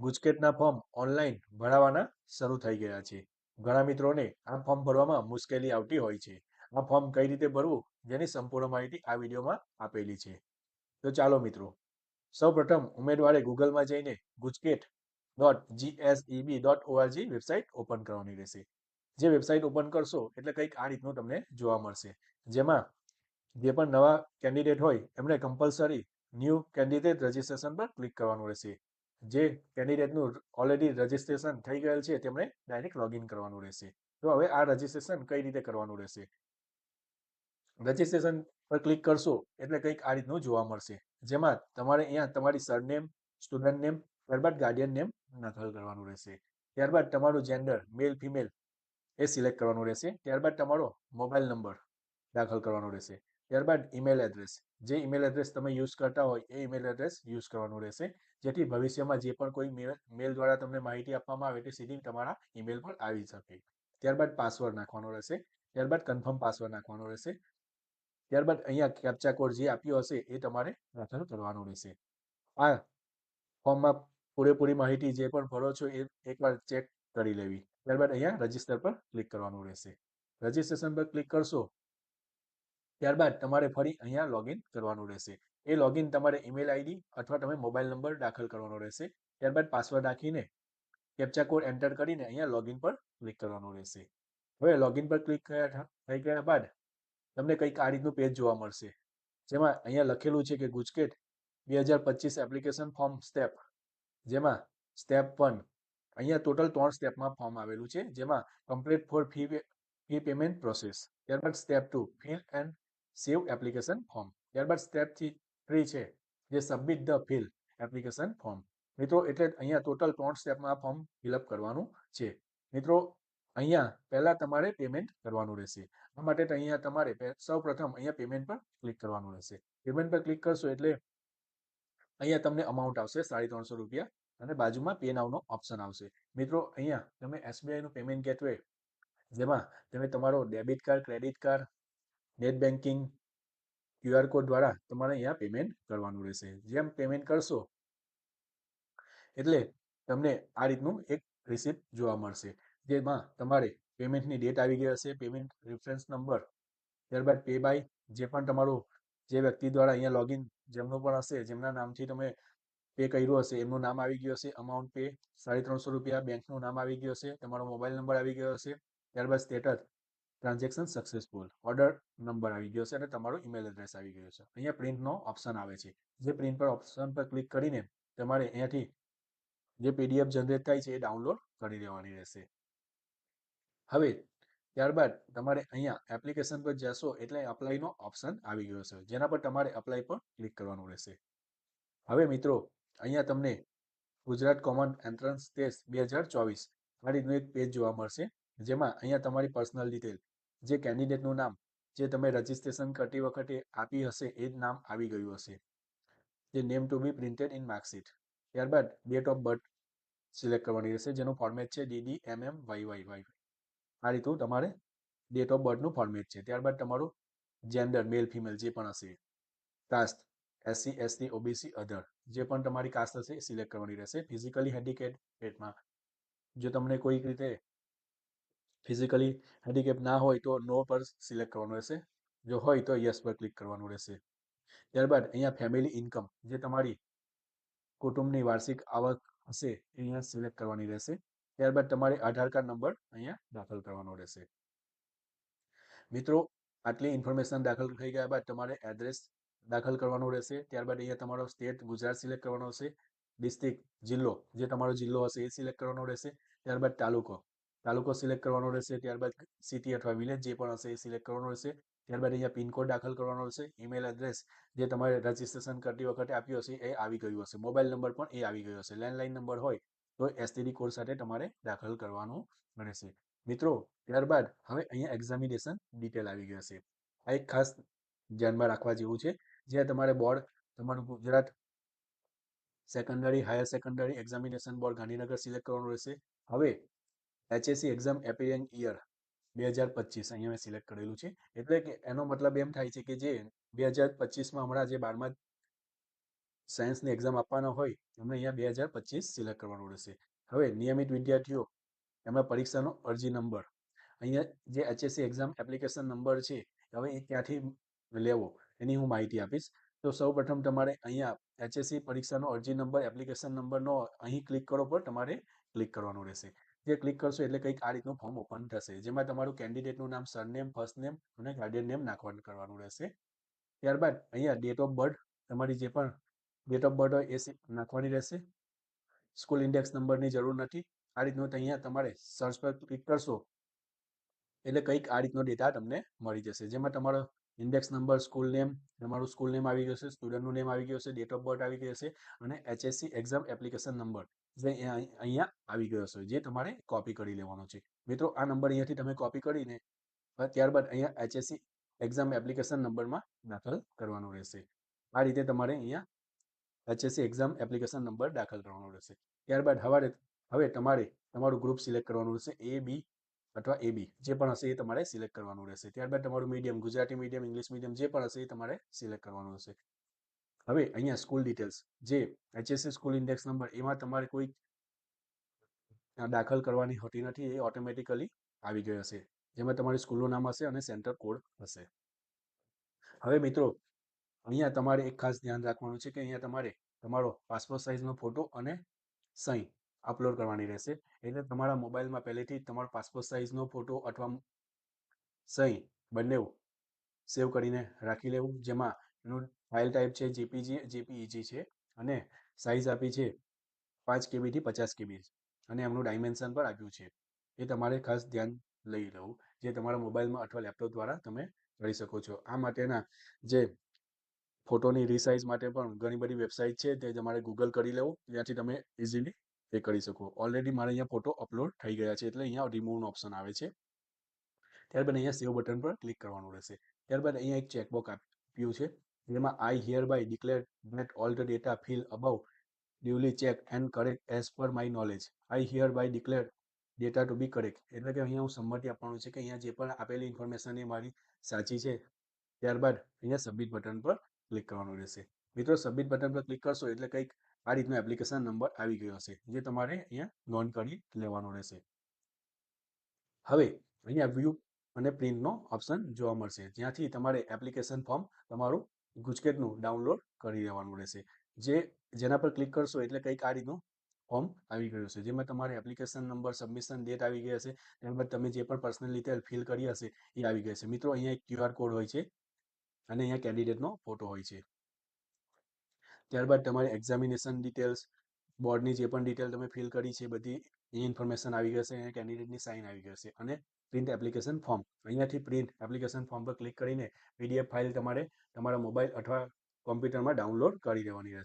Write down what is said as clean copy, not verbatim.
ગુજકેટના form online ભરાવાના શરૂ થઈ ગયા છે. ઘણા મિત્રોને આ ફોર્મ ભરવામાં મુશ્કેલી આવતી હોય છે. આ ફોર્મ કઈ રીતે ભરવું જેની સંપૂર્ણ માહિતી આ વિડીયોમાં આપેલી છે. તો ચાલો મિત્રો, સૌપ્રથમ ઉમેદવારે ગૂગલમાં જઈને gujarat.gseb.org વેબસાઇટ ઓપન કરવાની રહેશે. જે વેબસાઇટ ઓપન કરશો એટલે કંઈક આ રીતનું તમને જોવા મળશે, જેમાં જે પણ નવા કેન્ડિડેટ હોય એમણે કમ્પલસરી ન્યૂ કેન્ડિડેટ રજિસ્ટ્રેશન પર ક્લિક કરવાનું રહેશે. જે કેન્ડિડેટનું ઓલરેડી રજિસ્ટ્રેશન થઈ ગયેલ છે તેમણે ડાયરેક્ટ લોગિન કરવાનું રહેશે. તો હવે આ રજિસ્ટ્રેશન કઈ રીતે કરવાનું રહેશે? રજિસ્ટ્રેશન પર ક્લિક કરશો એટલે કંઈક આ રીતનું જોવા મળશે, જેમાં તમારે અહીંયા તમારી સરનેમ, સ્ટુડન્ટ નેમ, ત્યારબાદ ગાર્ડિયન નેમ દાખલ કરવાનું રહેશે. ત્યારબાદ તમારું જેન્ડર મેલ ફિમેલ એ સિલેક્ટ કરવાનું રહેશે. ત્યારબાદ તમારો મોબાઈલ નંબર દાખલ કરવાનો રહેશે. ત્યારબાદ ઈમેલ એડ્રેસ, જે ઈમેલ એડ્રેસ તમે યુઝ કરતા હોય એ ઈમેલ એડ્રેસ યુઝ કરવાનું રહેશે, જેથી ભવિષ્યમાં જે પણ કોઈ મેલ દ્વારા તમને માહિતી આપવામાં આવે તે સીધી તમારા ઈમેલ પર આવી શકે. ત્યારબાદ પાસવર્ડ નાખવાનો રહેશે. ત્યારબાદ કન્ફર્મ પાસવર્ડ નાખવાનો રહેશે. ત્યારબાદ અહીંયા કેપ્ચા કોડ જે આપ્યો હશે એ તમારે દાખલ કરવાનો રહેશે. આ ફોર્મમાં પૂરેપૂરી માહિતી જે પણ ભરો છો એ એકવાર ચેક કરી લેવી. ત્યારબાદ અહીંયા રજિસ્ટર પર ક્લિક કરવાનું રહેશે. રજિસ્ટ્રેશન પર ક્લિક કરશો ત્યારબાદ તમારે ફરી અહીંયા લોગિન કરવાનું રહેશે. એ લોગિન તમારે ઈમેલ આઈડી અથવા તમે મોબાઈલ નંબર દાખલ કરવાનો રહેશે. ત્યારબાદ પાસવર્ડ નાખીને કેપ્ચા કોડ એન્ટર કરીને અહીંયા લોગિન પર ક્લિક કરવાનું રહેશે. હવે લોગિન પર ક્લિક થઈ ગયા બાદ તમને કંઈક આ રીતનું પેજ જોવા મળશે, જેમાં અહીંયા લખેલું છે કે ગુજકેટ 2025 એપ્લિકેશન ફોર્મ સ્ટેપ, જેમાં સ્ટેપ 1 અહીંયા ટોટલ 3 સ્ટેપમાં ફોર્મ આવેલું છે, જેમાં complete for fee payment process. ત્યારબાદ step 2 fill and save application form. ત્યારબાદ સ્ટેપ 3 છે જે submit the fill application form. મિત્રો એટલે અહીંયા ટોટલ 3 સ્ટેપમાં ફોર્મ ફિલઅપ કરવાનું છે. મિત્રો અહીંયા પહેલા તમારે પેમેન્ટ કરવાનું રહેશે. આ માટે અહીંયા તમારે સૌપ્રથમ અહીંયા પેમેન્ટ પર ક્લિક કરવાનું રહેશે. પેમેન્ટ પર ક્લિક કરશો એટલે અહીંયા તમને અમાઉન્ટ આવશે ₹350 અને બાજુમાં પે નાવનો ઓપ્શન આવશે. મિત્રો અહીંયા તમે SBI નું પેમેન્ટ ગેટવે, જેમાં તમે તમારો debit card, credit card, net banking, QR code દ્વારા તમારે અહીંયા પેમેન્ટ કરવાનું રહેશે. જેમ પેમેન્ટ કરશો એટલે તમને આ રીતનું એક રિસિપ્ટ જોવા મળશે, જેમાં તમારે પેમેન્ટની ડેટ આવી ગઈ હશે, પેમેન્ટ રેફરન્સ નંબર, ત્યારબાદ પે બાય જે પણ તમારું જે વ્યક્તિ દ્વારા અહીંયા લોગિન જેમનું પણ હશે, જેમના નામથી તમે પે કર્યું હશે એમનું નામ આવી ગયું હશે, અમાઉન્ટ પે ₹350, બેંકનું નામ આવી ગયું હશે, તમારો મોબાઈલ નંબર આવી ગયો હશે, ત્યારબાદ status transaction successful, order number આવી ગયો છે અને તમારો ઈમેલ એડ્રેસ આવી ગયો છે. અહીંયા પ્રિન્ટનો ઓપ્શન આવે છે, જે પ્રિન્ટ પર ઓપ્શન પર ક્લિક કરીને તમારે અહીંયાથી જે PDF જનરેટ થાય છે એ ડાઉનલોડ કરી લેવાની રહેશે. હવે ત્યારબાદ તમારે અહીંયા એપ્લિકેશન પર જશો એટલે અપ્લાયનો ઓપ્શન આવી ગયો છે, જેના પર તમારે અપ્લાય પર ક્લિક કરવાનું રહેશે. હવે મિત્રો અહીંયા તમને ગુજરાત કોમન એન્ટ્રન્સ ટેસ્ટ 2024 આ રીતનું એક પેજ જોવા મળશે, જેમાં અહીંયા તમારી પર્સનલ ડિટેલ, જે કેન્ડિડેટનું નામ જે તમે રજિસ્ટ્રેશન કરતી વખતે આપી હશે એ જ નામ આવી ગયું હશે, જે name to be printed in marksheet. ત્યારબાદ ડેટ ઓફ બર્થ સિલેક્ટ કરવાની રહેશે, જેનું ફોર્મેટ છે DDMMYYY. આ રીતનું તમારે ડેટ ઓફ બર્થનું ફોર્મેટ છે. ત્યારબાદ તમારું જેન્ડર મેલ ફિમેલ જે પણ હશે, કાસ્ટ SC ST OBC અધર જે પણ તમારી કાસ્ટ હશે એ સિલેક્ટ કરવાની રહેશે. ફિઝિકલી હેન્ડીકેપમાં જો તમને કોઈક રીતે ફિઝિકલી હેન્ડીકેપ ના હોય તો નો પર સિલેક્ટ કરવાનું રહેશે, જો હોય તો યસ પર ક્લિક કરવાનું રહેશે. ત્યારબાદ અહીંયા ફેમિલી ઇન્કમ, જે તમારી કુટુંબની વાર્ષિક આવક હશે એ અહીંયા સિલેક્ટ કરવાની રહેશે. ત્યારબાદ તમારે આધાર કાર્ડ નંબર અહીંયા દાખલ કરવાનો રહેશે. મિત્રો આટલી ઇન્ફોર્મેશન દાખલ થઈ ગયા બાદ તમારે એડ્રેસ દાખલ કરવાનો રહેશે. ત્યારબાદ અહીંયા તમારો સ્ટેટ ગુજરાત સિલેક્ટ કરવાનો હશે, ડિસ્ટ્રિક્ટ જિલ્લો જે તમારો જિલ્લો હશે એ સિલેક્ટ કરવાનો રહેશે. ત્યારબાદ તાલુકો સિલેક્ટ કરવાનો રહેશે. ત્યારબાદ સિટી અથવા વિલેજ જે પણ હશે એ સિલેક્ટ કરવાનો રહેશે. ત્યારબાદ અહીંયા પિનકોડ દાખલ કરવાનો રહેશે. ઈમેલ એડ્રેસ જે તમારે રજિસ્ટ્રેશન કરતી વખતે આપ્યું હશે એ આવી ગયું હશે. મોબાઈલ નંબર પણ એ આવી ગયો હશે. લેન્ડલાઇન નંબર હોય તો STD કોડ સાથે તમારે દાખલ કરવાનું રહેશે. મિત્રો ત્યારબાદ હવે અહીંયા એક્ઝામિનેશન ડિટેલ આવી ગઈ હશે. આ એક ખાસ ધ્યાનમાં રાખવા જેવું છે, જ્યાં તમારે બોર્ડ તમારું Gujarat secondary higher secondary examination board Gandhinagar select કરવાનું રહેશે. હવે HSC એક્ઝામ એપિયરિંગ યર 2025 અહીંયા મેં સિલેક્ટ કરેલું છે, એટલે કે એનો મતલબ એમ થાય છે કે જે 2025માં હમણાં જે 12મા સાયન્સની એક્ઝામ આપવાના હોય એમને અહીંયા 2025 સિલેક્ટ કરવાનું રહેશે. હવે નિયમિત વિદ્યાર્થીઓ એમના પરીક્ષાનો અરજી નંબર અહીંયા જે HSC એક્ઝામ એપ્લિકેશન નંબર છે હવે એ ક્યાંથી લેવો એની હું માહિતી આપીશ. તો સૌપ્રથમ તમારે અહીંયા HSC પરીક્ષાનો અરજી નંબર એપ્લિકેશન નંબરનો અહીં ક્લિક કરો પર તમારે ક્લિક કરવાનું રહેશે. જે ક્લિક કરશો એટલે કંઈક આ રીતનું ફોર્મ ઓપન થશે જેમાં તમારું કેન્ડિડેટનું નામ, સરનેમ, ફર્સ્ટ નેમ અને ગાર્ડિયન નેમ નાખવાનું કરવાનું રહેશે. ત્યારબાદ અહીંયા ડેટ ઓફ બર્થ તમારી જે પણ ડેટ ઓફ બર્થ હોય એ નાખવાની રહેશે. સ્કૂલ ઇન્ડેક્સ નંબરની જરૂર નથી. આ રીતનું અહીંયા તમારે સર્ચ પર ક્લિક કરશો એટલે કંઈક આ રીતનો ડેટા તમને મળી જશે જેમાં તમારો ઇન્ડેક્સ નંબર, સ્કૂલ નેમ, તમારું સ્કૂલ નેમ આવી ગયું છે, સ્ટુડન્ટનું નેમ આવી ગયું છે, ડેટ ઓફ બર્થ આવી ગયું છે અને HSC એક્ઝામ એપ્લિકેશન નંબર જે અહીંયા આવી ગયો છે જે તમારે કોપી કરી લેવાનો છે. મિત્રો આ નંબર અહીંયાથી તમે કોપી કરીને ત્યારબાદ અહીંયા HSC એક્ઝામ એપ્લિકેશન નંબરમાં દાખલ કરવાનો રહેશે. આ રીતે તમારે અહીંયા HSC એક્ઝામ એપ્લિકેશન નંબર દાખલ કરવાનો રહેશે. ત્યારબાદ હવે તમારે તમારું ગ્રુપ સિલેક્ટ કરવાનું રહેશે. A, B અથવા AB જે પણ હશે એ તમારે સિલેક્ટ કરવાનું રહેશે. ત્યારબાદ તમારું medium, Gujarati medium, English medium જે પણ હશે એ તમારે સિલેક્ટ કરવાનું રહેશે. હવે અહીંયા સ્કૂલ ડિટેલ્સ જે HSC સ્કૂલ ઇન્ડેક્સ નંબર એમાં તમારે કોઈ દાખલ કરવાની હોતી નથી, એ ઓટોમેટિકલી આવી ગયો હશે જેમાં તમારી સ્કૂલનું નામ હશે અને સેન્ટર કોડ હશે. હવે મિત્રો અહીંયા તમારે એક ખાસ ધ્યાન રાખવાનું છે કે અહીંયા તમારે તમારો પાસપોર્ટ સાઇઝનો ફોટો અને સહી અપલોડ કરવાની રહેશે. એટલે તમારા મોબાઈલમાં પહેલેથી તમારો પાસપોર્ટ સાઇઝનો ફોટો અથવા સહી બંને સેવ કરીને રાખી લેવું જેમાં એનું ફાઇલ ટાઈપ છે JPEG છે અને સાઇઝ આપી છે 5 KB થી 50 KB અને એમનું ડાયમેન્શન પણ આપ્યું છે. એ તમારે ખાસ ધ્યાન લઈ લેવું જે તમારા મોબાઈલમાં અથવા લેપટોપ દ્વારા તમે કરી શકો છો. આ માટેના જે ફોટોની રીસાઇઝ માટે પણ ઘણી બધી વેબસાઇટ છે તે તમારે ગૂગલ કરી લેવું ત્યાંથી તમે ઇઝીલી એ કરી શકો. ઓલરેડી મારે અહીંયા ફોટો અપલોડ થઈ ગયા છે એટલે અહીંયા રિમૂવનો ઓપ્શન આવે છે. ત્યારબાદ અહીંયા સેવ બટન પર ક્લિક કરવાનું રહેશે. ત્યારબાદ અહીંયા એક ચેકબોક્સ આપ્યું છે જેમાં I hereby declare that all the data fill above duly check and correct as per my knowledge. I hereby declare data to be correct એટલે કે અહીંયા હું સંમતિ આપવાનું છે કે અહીંયા જે પણ આપેલી ઇન્ફોર્મેશન એ મારી સાચી છે. ત્યારબાદ અહીંયા સબમિટ બટન પર ક્લિક કરવાનું રહેશે. મિત્રો સબમિટ બટન પર ક્લિક કરશો એટલે કંઈક આ રીતનો એપ્લિકેશન નંબર આવી ગયો હશે જે તમારે અહીંયા નોંધ કરી લેવાનો રહેશે. હવે અહીંયા વ્યૂ અને પ્રિન્ટનો ઓપ્શન જોવા મળશે જ્યાંથી તમારે એપ્લિકેશન ફોર્મ તમારું ગુજકેટનું ડાઉનલોડ કરી લેવાનું રહેશે. જેના પર ક્લિક કરશો એટલે કંઈક આ રીતનું ફોર્મ આવી ગયું છે જેમાં તમારે એપ્લિકેશન નંબર, સબમિશન ડેટ આવી ગઈ હશે. ત્યારબાદ તમે જે પણ પર્સનલ ડિટેલ ફિલ કરી હશે એ આવી ગઈ છે. મિત્રો અહીંયા એક QR કોડ હોય છે અને અહીંયા કેન્ડિડેટનો ફોટો હોય છે. ત્યારબાદ તમારી એક્ઝામિનેશન ડિટેલ્સ, બોર્ડની જે પણ ડિટેલ તમે ફિલ કરી છે બધી એ ઇન્ફોર્મેશન આવી ગઈ છે. અહીંયા કેન્ડિડેટની સાઇન આવી ગઈ છે અને પ્રિન્ટ એપ્લિકેશન ફોર્મ અહીંયાથી પ્રિન્ટ એપ્લિકેશન ફોર્મ પર ક્લિક કરીને PDF ફાઇલ તમારે તમારા મોબાઈલ અથવા કોમ્પ્યુટરમાં ડાઉનલોડ કરી દેવાની રહેશે.